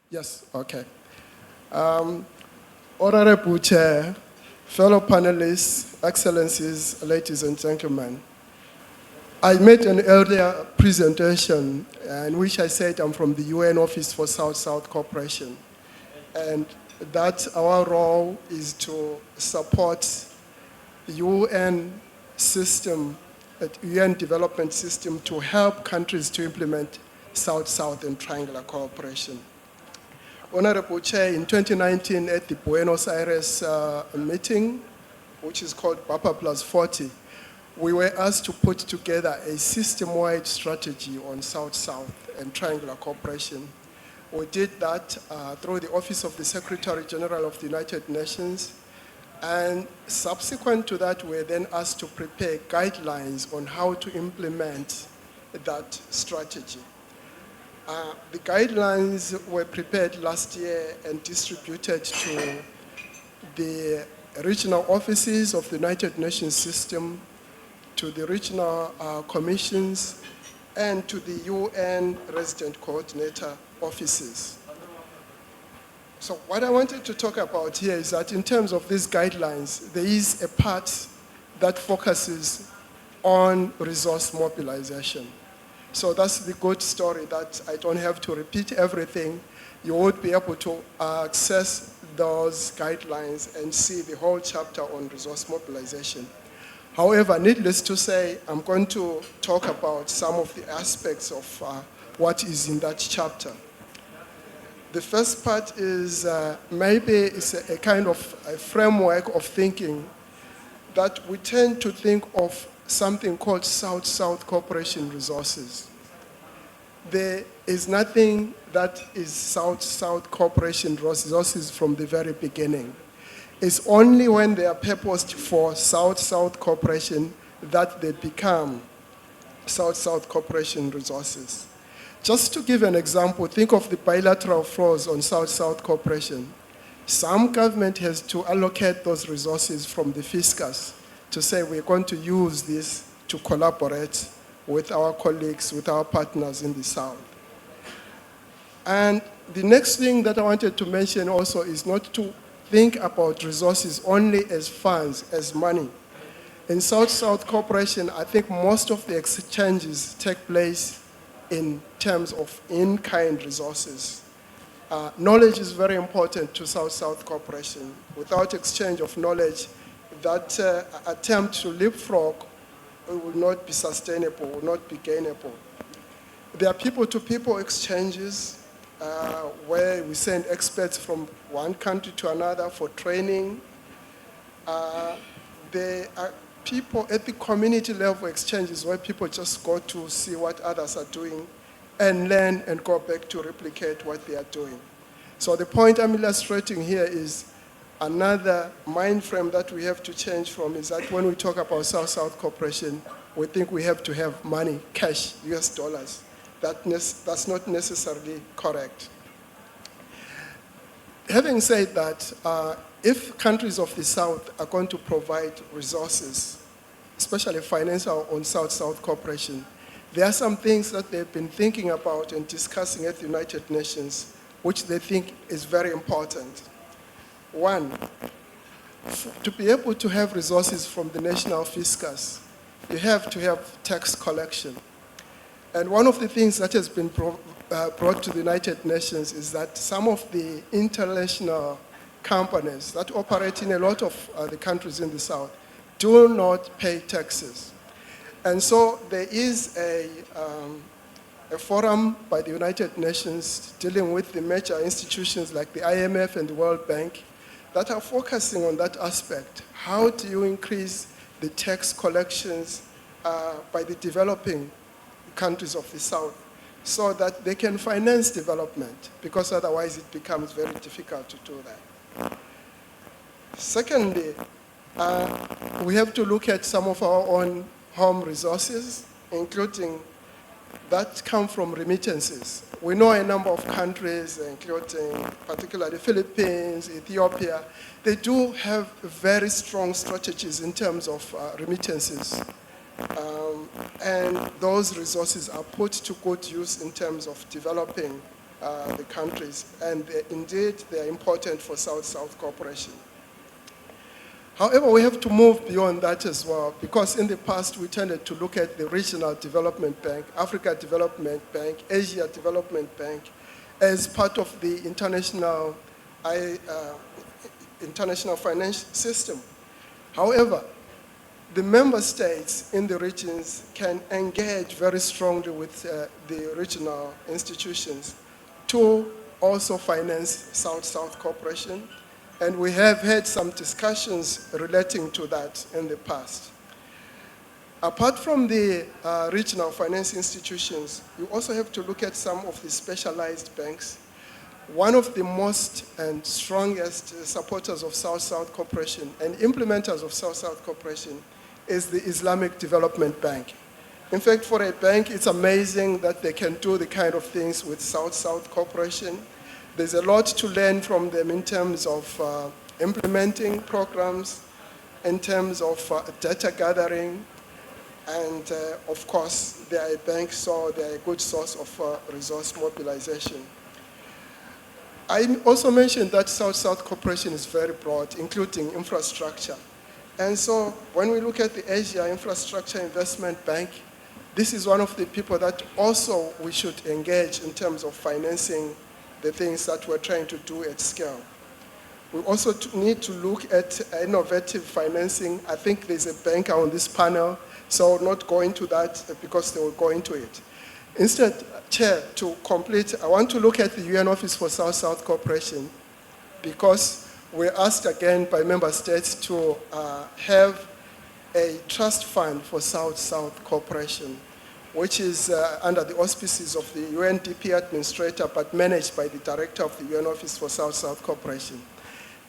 Yes, okay. Honorable Chair, fellow panelists, excellencies, ladies and gentlemen, I made an earlier presentation in which I said I'm from the UN Office for South-South Cooperation, and that our role is to support the UN system, the UN development system, to help countries to implement South-South and triangular cooperation. Honorable Chair, in 2019 at the Buenos Aires meeting, which is called BAPA Plus 40, we were asked to put together a system-wide strategy on South-South and triangular cooperation. We did that through the Office of the Secretary General of the United Nations, and subsequent to that, we were then asked to prepare guidelines on how to implement that strategy. The guidelines were prepared last year and distributed to the regional offices of the United Nations system, to the regional commissions, and to the UN resident coordinator offices. So what I wanted to talk about here is that in terms of these guidelines, there is a part that focuses on resource mobilization. So that's the good story that I don't have to repeat everything. You would be able to access those guidelines and see the whole chapter on resource mobilization. However, needless to say, I'm going to talk about some of the aspects of what is in that chapter. The first part is maybe it's a kind of a framework of thinking that we tend to think of something called South-South cooperation resources. There is nothing that is South-South cooperation resources from the very beginning. It's only when they are purposed for South-South cooperation that they become South-South cooperation resources. Just to give an example, think of the bilateral flows on South-South cooperation. Some government has to allocate those resources from the fiscus to say we're going to use this to collaborate with our colleagues, with our partners in the South. And the next thing that I wanted to mention also is not to think about resources only as funds, as money. In South-South cooperation, I think most of the exchanges take place in terms of in-kind resources. Knowledge is very important to South-South cooperation. Without exchange of knowledge, that attempt to leapfrog will not be sustainable, will not be gainable. There are people-to-people exchanges where we send experts from one country to another for training. There are people at the community level exchanges where people just go to see what others are doing and learn and go back to replicate what they are doing. So the point I'm illustrating here is another mind frame that we have to change from is that when we talk about South-South cooperation, we think we have to have money, cash, US dollars. That's not necessarily correct. Having said that, if countries of the South are going to provide resources, especially financial on South-South cooperation, there are some things that they've been thinking about and discussing at the United Nations, which they think is very important. One, to be able to have resources from the national fiscus, you have to have tax collection. And one of the things that has been brought to the United Nations is that some of the international companies that operate in a lot of the countries in the South do not pay taxes. And so there is a forum by the United Nations dealing with the major institutions like the IMF and the World Bank that are focusing on that aspect. How do you increase the tax collections by the developing countries of the South so that they can finance development, because otherwise it becomes very difficult to do that. Secondly, we have to look at some of our own home resources, including that come from remittances. We know a number of countries, including particularly the Philippines, Ethiopia, they do have very strong strategies in terms of remittances. And those resources are put to good use in terms of developing the countries, and indeed they are important for South-South cooperation. However, we have to move beyond that as well, because in the past we tended to look at the Regional Development Bank, Africa Development Bank, Asia Development Bank as part of the international finance system. However, the member states in the regions can engage very strongly with the regional institutions to also finance South-South cooperation. And we have had some discussions relating to that in the past. Apart from the regional finance institutions, you also have to look at some of the specialized banks. One of the most and strongest supporters of South-South cooperation and implementers of South-South cooperation is the Islamic Development Bank. In fact, for a bank, it's amazing that they can do the kind of things with South-South cooperation. There's a lot to learn from them in terms of implementing programs, in terms of data gathering, and of course, they are a bank, so they are a good source of resource mobilization. I also mentioned that South-South cooperation is very broad, including infrastructure. And so when we look at the Asia Infrastructure Investment Bank, this is one of the people that also we should engage in terms of financing the things that we're trying to do at scale. We also need to look at innovative financing. I think there's a banker on this panel, so I'll not go into that because they will go into it. Instead, Chair, to complete, I want to look at the UN Office for South-South Cooperation, because we're asked again by member states to have a trust fund for South-South cooperation, which is under the auspices of the UNDP administrator, but managed by the director of the UN Office for South-South Cooperation.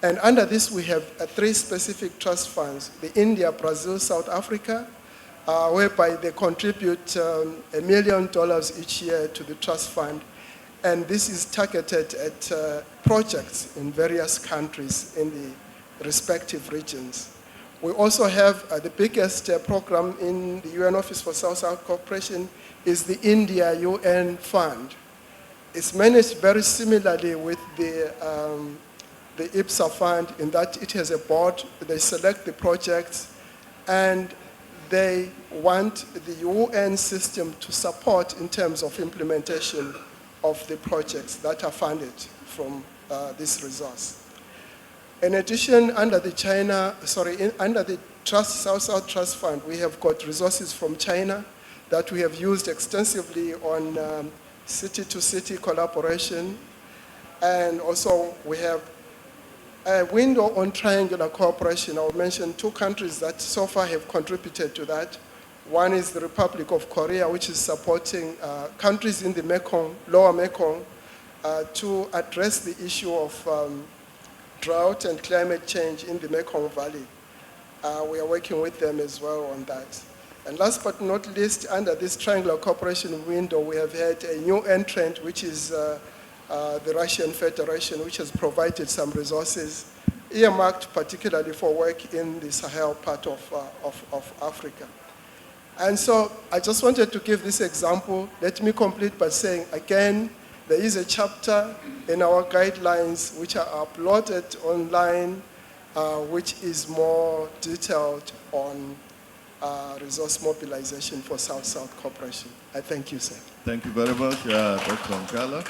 And under this, we have 3 specific trust funds: the India, Brazil, South Africa, whereby they contribute $1 million each year to the trust fund. And this is targeted at projects in various countries in the respective regions. We also have the biggest program in the UN Office for South-South Cooperation is the India UN Fund. It's managed very similarly with the IPSA Fund in that it has a board, they select the projects, and they want the UN system to support in terms of implementation of the projects that are funded from this resource. In addition, under the under the South-South Trust Fund, we have got resources from China that we have used extensively on city-to-city collaboration. And also we have a window on triangular cooperation. I'll mention 2 countries that so far have contributed to that. One is the Republic of Korea, which is supporting countries in the Mekong, lower Mekong, to address the issue of drought and climate change in the Mekong Valley. We are working with them as well on that. And last but not least, under this triangular cooperation window, we have had a new entrant, which is the Russian Federation, which has provided some resources earmarked particularly for work in the Sahel part of Africa. And so I just wanted to give this example. Let me complete by saying, again, there is a chapter in our guidelines which are uploaded online, which is more detailed on resource mobilization for South-South cooperation. I thank you, sir. Thank you very much, Dr. Nkala.